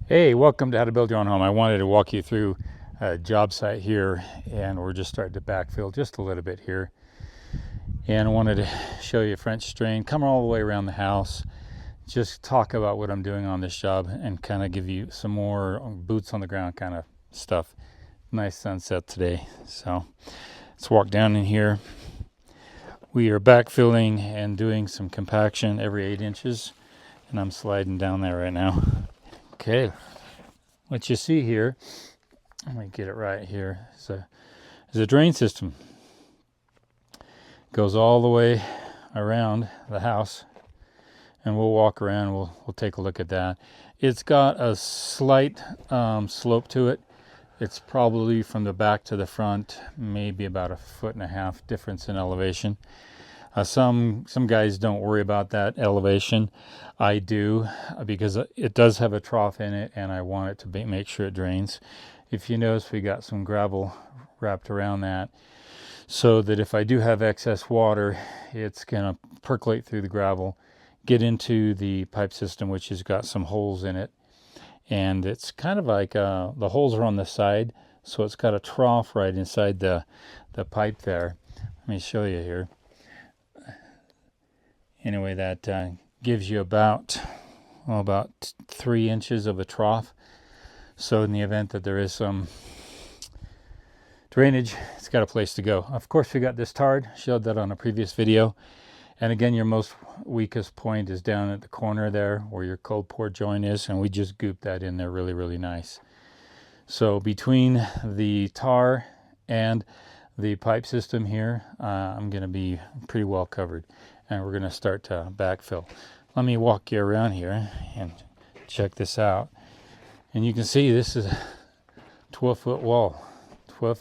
Hey, welcome to How to Build Your Own Home. I wanted to walk you through a job site here, and we're just starting to backfill just a little bit here. And I wanted to show you a French drain, come all the way around the house, just talk about what I'm doing on this job and kind of give you some more boots on the ground kind of stuff. Nice sunset today. So let's walk down in here. We are backfilling and doing some compaction every 8 inches, and I'm sliding down there right now. Okay, what you see here, let me get it right here, is a drain system. Goes all the way around the house, and we'll walk around, we'll take a look at that. It's got a slight slope to it. It's probably from the back to the front, maybe about 1.5 foot difference in elevation. Some guys don't worry about that elevation. I do, because it does have a trough in it, and I want it to make sure it drains. If you notice, we got some gravel wrapped around that, so that if I do have excess water, it's gonna percolate through the gravel, get into the pipe system, which has got some holes in it. And it's kind of like the holes are on the side, so it's got a trough right inside the pipe there. Let me show you here. Anyway, that gives you about 3 inches of a trough. So in the event that there is some drainage, it's got a place to go. Of course, we got this tarred, showed that on a previous video. And again, your most weakest point is down at the corner there where your cold pour joint is, and we just gooped that in there really nice. So between the tar and the pipe system here, I'm going to be pretty well covered, and we're going to start to backfill. Let me walk you around here and check this out. And you can see this is a 12-foot wall. 12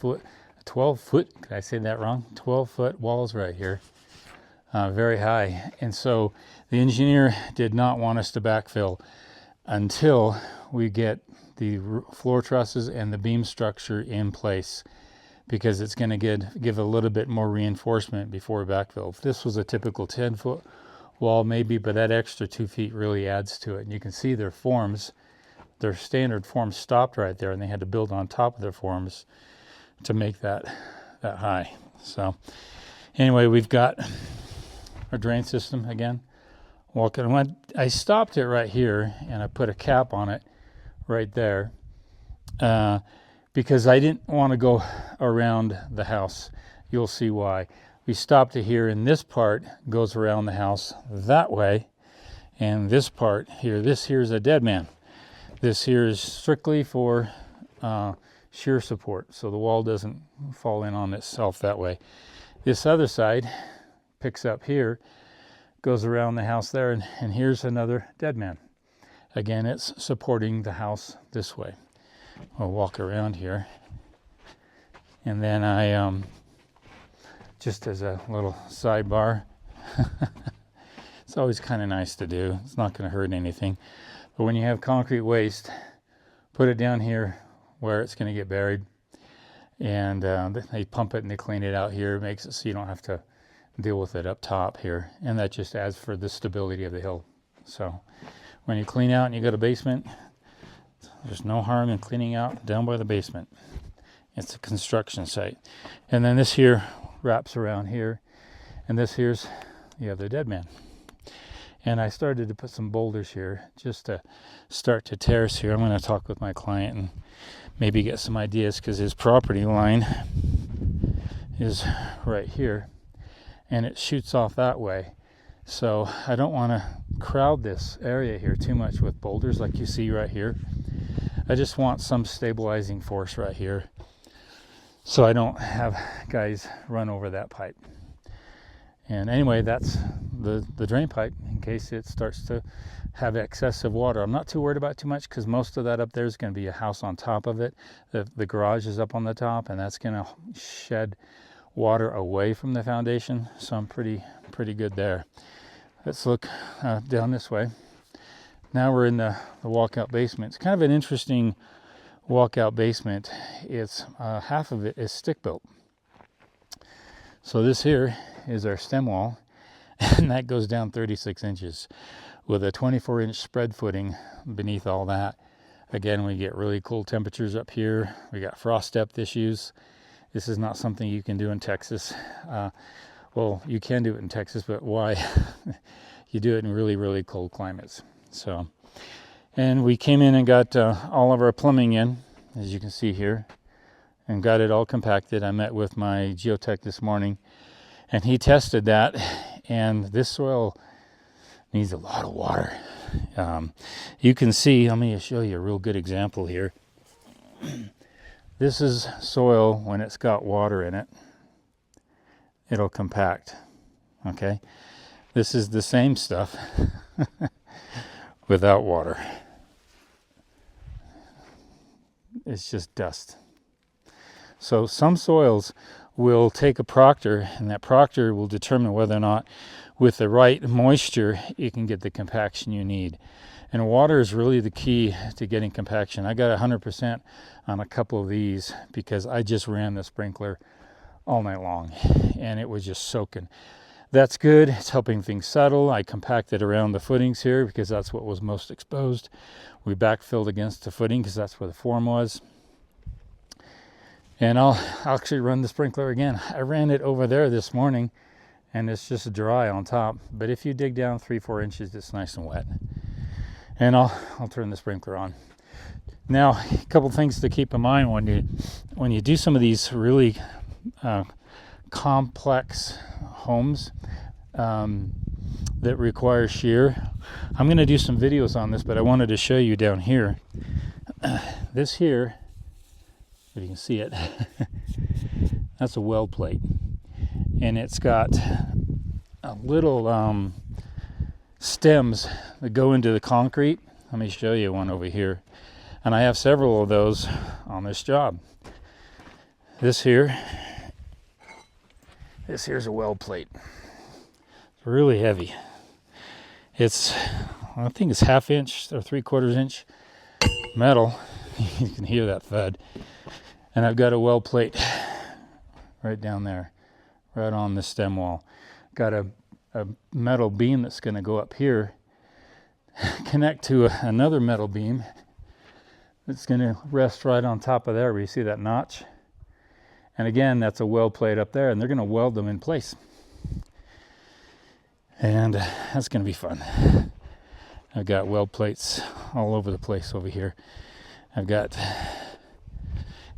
foot, did I say that wrong? 12-foot walls right here. Very high. And so the engineer did not want us to backfill until we get the floor trusses and the beam structure in place, because it's going to give a little bit more reinforcement before backfill. If this was a typical 10-foot wall, maybe, but that extra 2 feet really adds to it. And you can see their forms, their standard forms stopped right there, and they had to build on top of their forms to make that high. So anyway, we've got our drain system again. I stopped it right here, and I put a cap on it right there, because I didn't want to go around the house. You'll see why. We stopped it here, and this part goes around the house that way, and this part here, this here is a dead man. This here is strictly for shear support, so the wall doesn't fall in on itself that way. This other side picks up here, goes around the house there, and here's another dead man. Again, it's supporting the house this way. I'll walk around here, and then I just as a little sidebar, it's always kind of nice to do. It's not going to hurt anything, but when you have concrete waste, put it down here where it's going to get buried, and they pump it and they clean it out here. It makes it so you don't have to deal with it up top here, and that just adds for the stability of the hill. So when you clean out and you got a basement, there's no harm in cleaning out down by the basement. It's a construction site. And then this here wraps around here, and this here's the other dead man. And I started to put some boulders here just to start to terrace here. I'm going to talk with my client and maybe get some ideas, because his property line is right here, and it shoots off that way. So I don't want to crowd this area here too much with boulders like you see right here. I just want some stabilizing force right here, so I don't have guys run over that pipe. And anyway, that's the drain pipe in case it starts to have excessive water. I'm not too worried about too much, because most of that up there is going to be a house on top of it. The garage is up on the top, and that's going to shed water away from the foundation, so I'm pretty good there. Let's look down this way. Now we're in the walkout basement. It's kind of an interesting walkout basement. It's half of it is stick built. So this here is our stem wall, and that goes down 36 inches with a 24-inch spread footing beneath all that. Again, we get really cold temperatures up here. We got frost depth issues. This is not something you can do in Texas. Well, you can do it in Texas, but why? You do it in really, really cold climates. So, and we came in and got all of our plumbing in, as you can see here, and got it all compacted. I met with my geotech this morning, and he tested that, and this soil needs a lot of water. You can see, let me show you a real good example here. This is soil when it's got water in it. It'll compact, okay? This is the same stuff without water. It's just dust. So some soils will take a proctor, and that proctor will determine whether or not with the right moisture you can get the compaction you need. And water is really the key to getting compaction. I got 100% on a couple of these because I just ran the sprinkler all night long and it was just soaking. That's good. It's helping things settle. I compacted around the footings here because that's what was most exposed. We backfilled against the footing because that's where the form was. And I'll actually run the sprinkler again. I ran it over there this morning and it's just dry on top. But if you dig down 3-4 inches, it's nice and wet. And I'll turn the sprinkler on. Now, a couple things to keep in mind when you do some of these really complex homes that require shear. I'm going to do some videos on this, but I wanted to show you down here. This here, if you can see it, that's a weld plate, and it's got a little stems that go into the concrete. Let me show you one over here, and I have several of those on this job. This here's a weld plate. It's really heavy. I think it's 1/2 inch or 3/4 inch metal. You can hear that thud. And I've got a weld plate right down there, right on the stem wall. Got a metal beam that's going to go up here, connect to another metal beam that's going to rest right on top of there where you see that notch. And again, that's a weld plate up there, and they're going to weld them in place. And that's going to be fun. I've got weld plates all over the place over here. I've got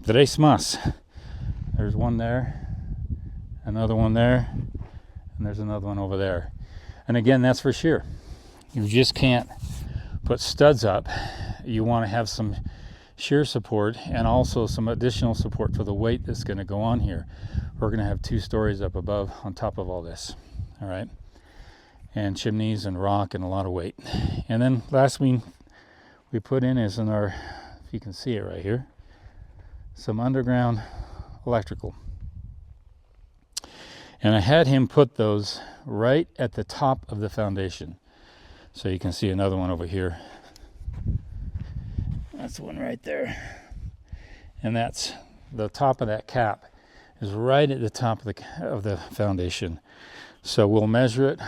tres más. There's one there, another one there, and there's another one over there. And again, that's for shear. You just can't put studs up. You want to have some shear support and also some additional support for the weight that's going to go on here. We're going to have 2 stories up above on top of all this. All right. And chimneys and rock and a lot of weight. And then last we put in is in our, if you can see it right here, some underground electrical. And I had him put those right at the top of the foundation. So you can see another one over here. That's the one right there. And that's the top of that cap is right at the top of the foundation. So we'll measure it.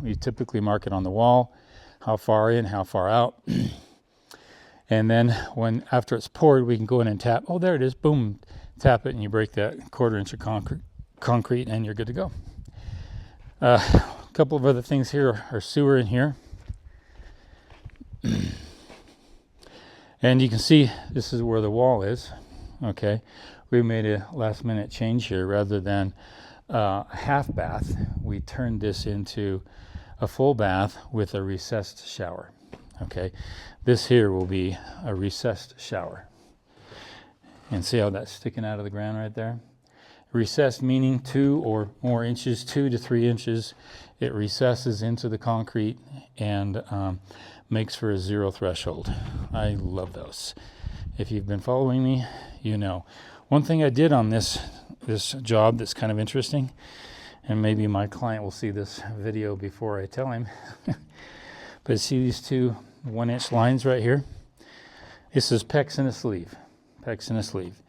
We typically mark it on the wall, how far in, how far out. And then after it's poured, we can go in and tap. Oh, there it is. Boom. Tap it and you break that 1/4 inch of concrete and you're good to go. A couple of other things here are sewer in here. And you can see this is where the wall is. Okay. We made a last minute change here. Rather than a half bath, we turned this into a full bath with a recessed shower. Okay. This here will be a recessed shower. And see how that's sticking out of the ground right there? Recessed meaning 2 or more inches, 2 to 3 inches. It recesses into the concrete and makes for a 0 threshold. I love those. If you've been following me, you know. One thing I did on this job that's kind of interesting, and maybe my client will see this video before I tell him, but see these 2 1-inch lines right here? This is pecs and a sleeve. Pecs and a sleeve.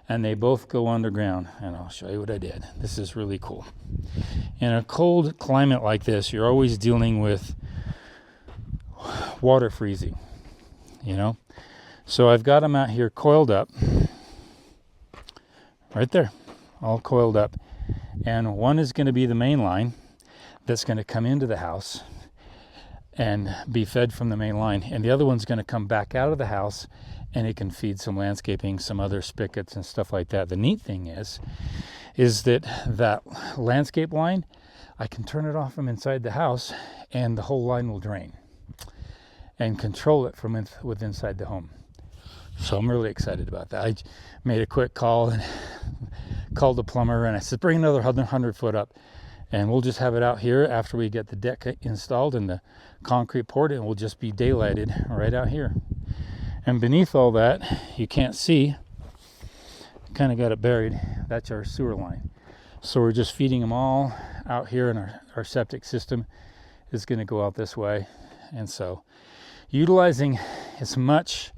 And they both go underground, and I'll show you what I did. This is really cool. In a cold climate like this, you're always dealing with water freezing, you know? So I've got them out here coiled up, right there, all coiled up. And one is going to be the main line that's going to come into the house and be fed from the main line. And the other one's going to come back out of the house, and it can feed some landscaping, some other spigots and stuff like that. The neat thing is that landscape line, I can turn it off from inside the house, and the whole line will drain and control it from with inside the home. So I'm really excited about that. I made a quick call and called the plumber, and I said, bring another 100 foot up, and we'll just have it out here after we get the deck installed and the concrete poured, and we'll just be daylighted right out here. And beneath all that, you can't see, kind of got it buried, that's our sewer line. So we're just feeding them all out here, and our septic system is going to go out this way. And so utilizing as much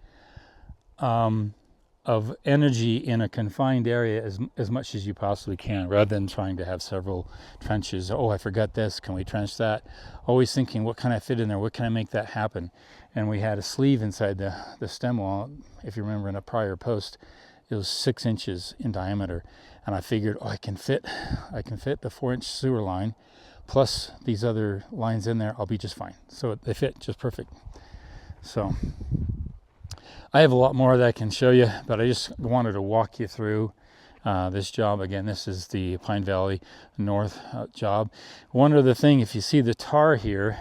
of energy in a confined area as much as you possibly can, rather than trying to have several trenches. Oh, I forgot this, can we trench that? Always thinking, what can I fit in there? What can I make that happen? And we had a sleeve inside the stem wall. If you remember in a prior post, it was 6 inches in diameter. And I figured, I can fit the 4-inch sewer line plus these other lines in there. I'll be just fine. So they fit just perfect. So I have a lot more that I can show you, but I just wanted to walk you through this job. Again, this is the Pine Valley North job. One other thing, if you see the tar here,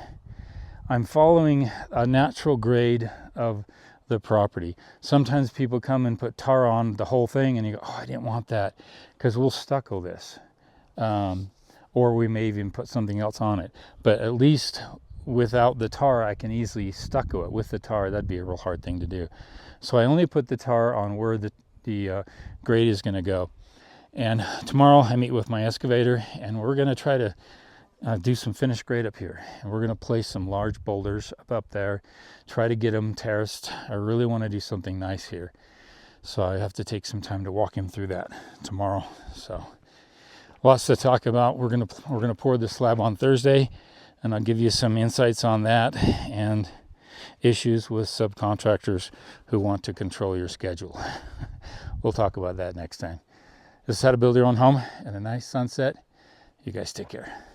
I'm following a natural grade of the property. Sometimes people come and put tar on the whole thing, and you go, oh, I didn't want that, because we'll stucco this. Or we may even put something else on it. But at least without the tar, I can easily stucco it. With the tar, that'd be a real hard thing to do. So I only put the tar on where the grade is going to go. And tomorrow I meet with my excavator, and we're going to try to do some finished grade up here. And we're going to place some large boulders up there, try to get them terraced. I really want to do something nice here. So I have to take some time to walk him through that tomorrow. So lots to talk about. We're going to pour the slab on Thursday, and I'll give you some insights on that and issues with subcontractors who want to control your schedule. We'll talk about that next time. This is how to build your own home and a nice sunset. You guys take care.